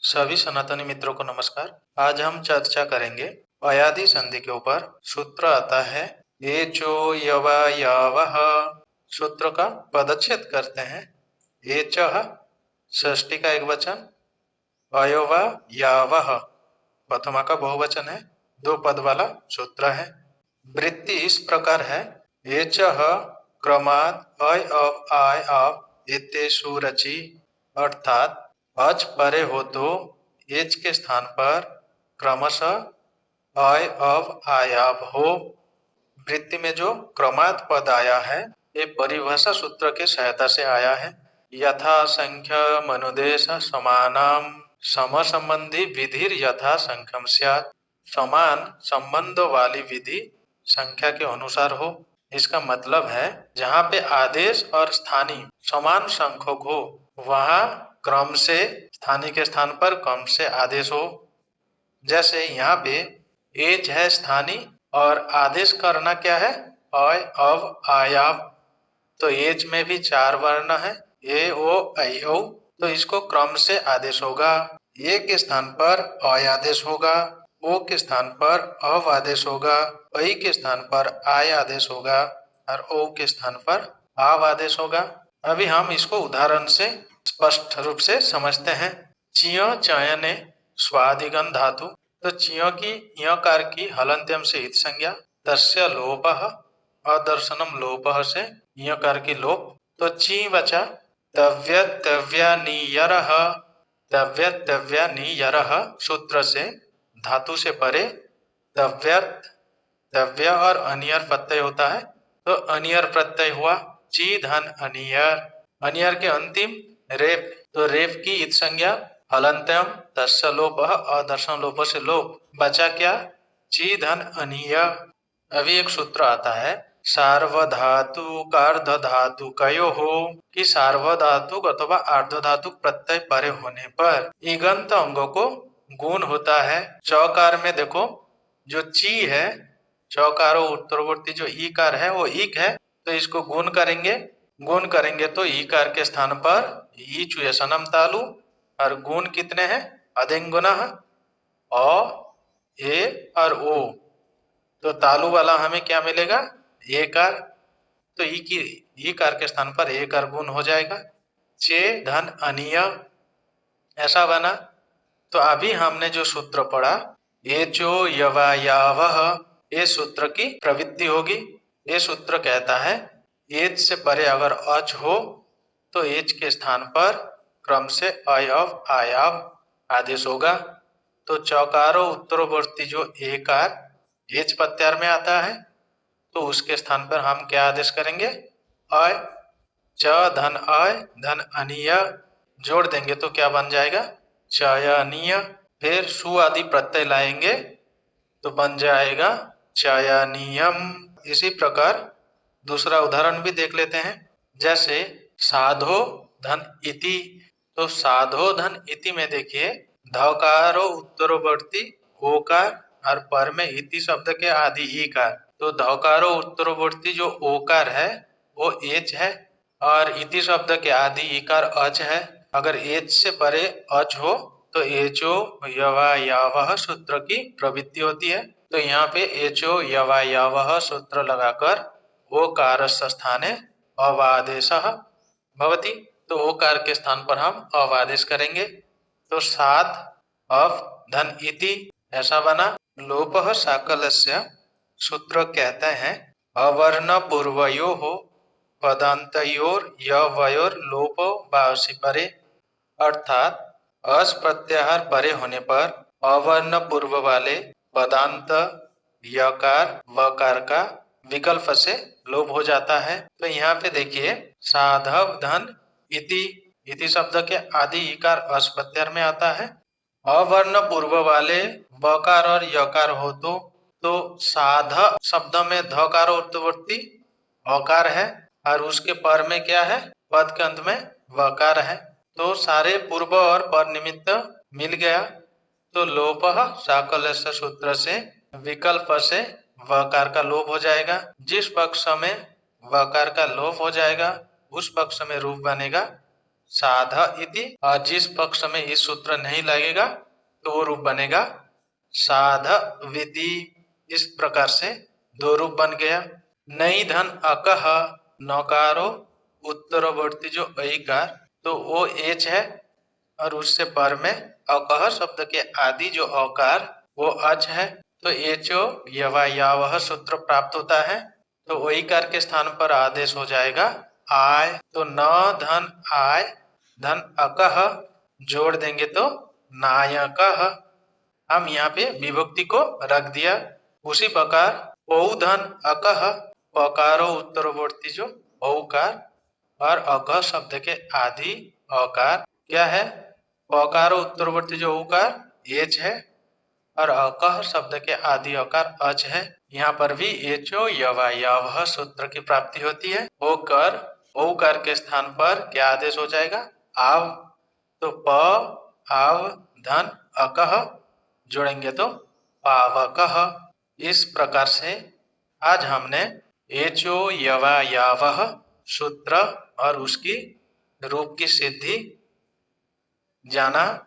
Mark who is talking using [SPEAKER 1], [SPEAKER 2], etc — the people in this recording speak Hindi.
[SPEAKER 1] सभी सनातनी मित्रों को नमस्कार। आज हम चर्चा करेंगे अयादि संधि के ऊपर। सूत्र आता है एचो यवा यावः। सूत्र का पदच्छेद करते हैं। एचः षष्ठी का एक वचन, अयोवा यावः प्रथमा का बहुवचन है, दो पद वाला सूत्र है। वृत्ति इस प्रकार है, एचः क्रमात् अय अव आय अव एतेषु रचि, अर्थात अच परे हो तो एच के स्थान पर क्रमशः अय अव आयाव हो। वृत्ति में जो क्रमात् पद आया है ये परिभाषा सूत्र के सहायता से आया है। यथा संख्य मनुदेश समानाम सम संबंधी विधिर यथा संख्यम स्यात्। समान संबंध वाली विधि संख्या के अनुसार हो। इसका मतलब है जहाँ पे आदेश और स्थानीय समान संख्यक हो वहाँ क्रम से स्थानीय के स्थान पर क्रम से आदेश हो। जैसे यहाँ पे एच है स्थानीय और आदेश करना क्या है, अय अव आयाव। तो एच में भी चार वर्ण है, ए ओ ऐ औ, तो इसको क्रम से आदेश होगा। ए के स्थान पर अय आदेश होगा, ओ के स्थान पर अव आदेश होगा, ऐ के स्थान पर आय आदेश होगा और ओ के स्थान पर आव आदेश होगा। अभी हम इसको उदाहरण से स्पष्ट रूप से समझते हैं। चिय चयने स्वादिगम धातु, तो चिय की कार की हलंत्यम से हित संज्ञा, तस्य लोपः अदर्शनम लोपः से कार की लोप। तो ची बचा तव्य तव्यानीयरः। तव्य तव्यानीयरः सूत्र से धातु से परे तव्यत तव्य और अनियर प्रत्यय होता है, तो अनियर प्रत्यय हुआ। ची धन अनियर, अनियर के अंतिम रेप, तो रेप की इत संज्ञा हलंत्यम तस्य लोप अदर्शन लोप से लोप। बचा क्या, ची धन अनिय। अभी एक सूत्र आता है सार्वधातु कार्ध धातु कयो हो, कि सार्वधातुक अथवा आर्धधातुक प्रत्यय परे होने पर इगंत अंगों को गुण होता है। चौकार में देखो जो ची है, चौकारो उत्तरवर्ती जो ईकार है वो ईक है, तो इसको गुण करेंगे। गुण करेंगे तो ईकार के स्थान पर ई चुयसनम तालु, और गुण कितने हैं, अधिंगुना अ ए और ओ, तो तालु वाला हमें क्या मिलेगा, ए कार, तो ई की ई कार के स्थान पर ए कार गुण हो जाएगा। चे धन अनिय ऐसा बना। तो अभी हमने जो सूत्र पढ़ा एचो यवा यावः, ये सूत्र की प्रवृत्ति होगी। ये सूत्र कहता है एच से परे अगर अच हो तो एच के स्थान पर क्रम से अय अव आयाव आदेश होगा। तो चौकारो उत्तरवर्ती जो एकार एच प्रत्यार में आता है, तो उसके स्थान पर हम क्या आदेश करेंगे, अय। च धन अय धन अनिय जोड़ देंगे तो क्या बन जाएगा, चयनीय। फिर सु आदि प्रत्यय लाएंगे तो बन जाएगा चयनीयम। इसी प्रकार दूसरा उदाहरण भी देख लेते हैं। जैसे साधो धन इति, तो साधो धन इति में देखिए धकारो उत्तरवर्ती ओकार और पर में इति शब्द के आदि ईकार, तो धकारो उत्तरवर्ती जो ओकार है वो एच है और इति शब्द के आदि ईकार अच है। अगर एच से परे अच हो तो एचो यवा यावः सूत्र की प्रवृत्ति होती है। तो यहाँ पे एचो यवा यावः सूत्र लगाकर ओकारस्य स्थाने अवादेशः भवति, तो ओकार के स्थान पर हम अवादेश करेंगे। तो साध अव धन इति ऐसा बना। लोपः साकलस्य सूत्र कहते हैं अवर्ण पूर्वयोः पदान्तयोर यवयोर लोपो बावसि परे, अर्थात अस प्रत्याहार परे होने पर अवर्ण पूर्व वाले पदांत यकार वकार का विकल्प से लोप हो जाता है। तो यहाँ पे देखिए साधव धन इति, इति शब्द के आदि इकार अस प्रत्याहार में आता है। अवर्ण पूर्व वाले बकार और यकार हो तो साध शब्द में धकार उत्तरवर्ती अकार है और उसके पर में क्या है, पद के अंत में वकार है, तो सारे पूर्व और पर निमित्त मिल गया। तो लोपः साकलस्य सूत्र से विकल्प से वकार का लोप हो जाएगा। जिस पक्ष में वकार का लोप हो जाएगा उस पक्ष में रूप बनेगा साध इति। और जिस पक्ष में इस सूत्र नहीं लगेगा तो वो रूप बनेगा साध विति। इस प्रकार से दो रूप बन गया। नई धन अकह, नकारो उत्तरवर्ती जो ऐकार तो वो एच है और उससे पर में अकह शब्द के आदि जो अकार वो अच है। तो एचो यवा यावह सूत्र प्राप्त होता है। तो ऐकार के स्थान पर आदेश हो जाएगा आय। तो न धन आय, धन अकह जोड़ देंगे तो नायकः। हम यहाँ पे विभक्ति को रख दिया। उसी प्रकार औ धन अकह, पकारो उत्तरवर्ती जो औकार और अकह शब्द के आदि अकार क्या है, पकारो उत्तरवर्ती जो औकार एच है और अकह शब्द के आदि अकार अच है। यहाँ पर भी एचो यवा यवह सूत्र की प्राप्ति होती है। ओकर औकार के स्थान पर क्या आदेश हो जाएगा आव। तो प आव धन अकह जोड़ेंगे तो पावकः। इस प्रकार से आज हमने एचो यवा यावह सूत्र और उसकी रूप की सिद्धि जाना।